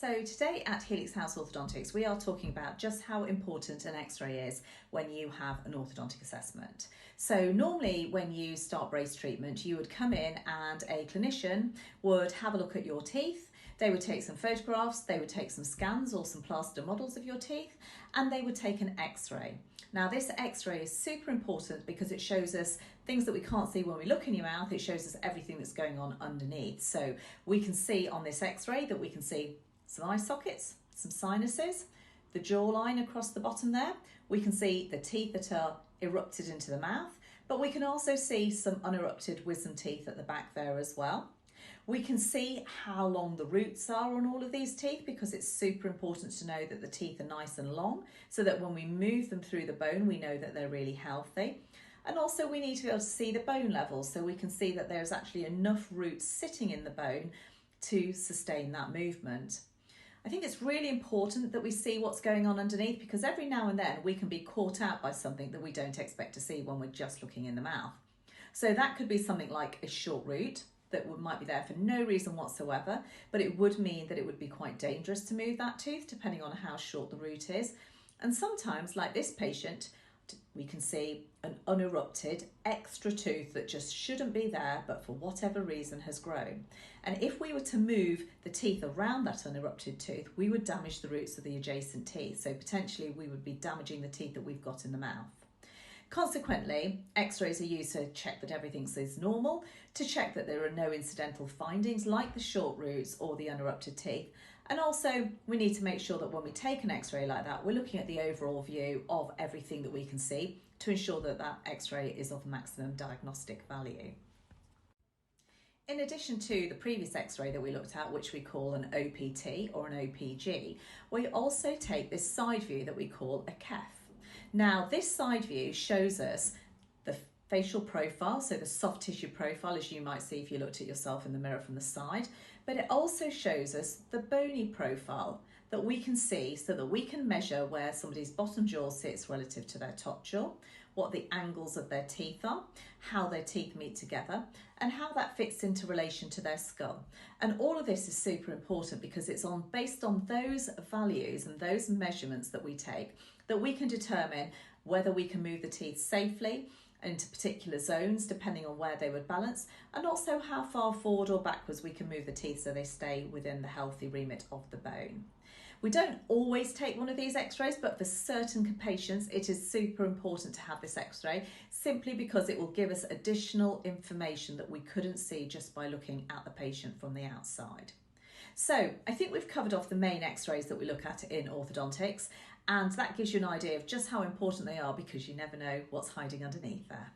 So today at Helix House Orthodontics, we are talking about just how important an x-ray is when you have an orthodontic assessment. So normally when you start brace treatment, you would come in and a clinician would have a look at your teeth. They would take some photographs, they would take some scans or some plaster models of your teeth, and they would take an x-ray. Now this x-ray is super important because it shows us things that we can't see when we look in your mouth. It shows us everything that's going on underneath. So we can see on this x-ray that we can see some eye sockets, some sinuses, the jawline across the bottom there. We can see the teeth that are erupted into the mouth, but we can also see some unerupted wisdom teeth at the back there as well. We can see how long the roots are on all of these teeth because it's super important to know that the teeth are nice and long so that when we move them through the bone, we know that they're really healthy. And also we need to be able to see the bone levels so we can see that there's actually enough roots sitting in the bone to sustain that movement. I think it's really important that we see what's going on underneath because every now and then we can be caught out by something that we don't expect to see when we're just looking in the mouth. So that could be something like a short root that might be there for no reason whatsoever, but it would mean that it would be quite dangerous to move that tooth depending on how short the root is. And sometimes, like this patient, we can see an unerupted extra tooth that just shouldn't be there, but for whatever reason has grown. And if we were to move the teeth around that unerupted tooth, we would damage the roots of the adjacent teeth. So potentially we would be damaging the teeth that we've got in the mouth. Consequently, x-rays are used to check that everything is normal, to check that there are no incidental findings like the short roots or the unerupted teeth. And also we need to make sure that when we take an x-ray like that, we're looking at the overall view of everything that we can see to ensure that that x-ray is of maximum diagnostic value. In addition to the previous x-ray that we looked at, which we call an OPT or an OPG, we also take this side view that we call a KEF. Now this side view shows us the facial profile, so the soft tissue profile as you might see if you looked at yourself in the mirror from the side, but it also shows us the bony profile that we can see so that we can measure where somebody's bottom jaw sits relative to their top jaw, what the angles of their teeth are, how their teeth meet together, and how that fits into relation to their skull. And all of this is super important because it's based on those values and those measurements that we take that we can determine whether we can move the teeth safely into particular zones depending on where they would balance, and also how far forward or backwards we can move the teeth so they stay within the healthy remit of the bone. We don't always take one of these x-rays, but for certain patients it is super important to have this x-ray simply because it will give us additional information that we couldn't see just by looking at the patient from the outside. So I think we've covered off the main x-rays that we look at in orthodontics, and that gives you an idea of just how important they are because you never know what's hiding underneath there.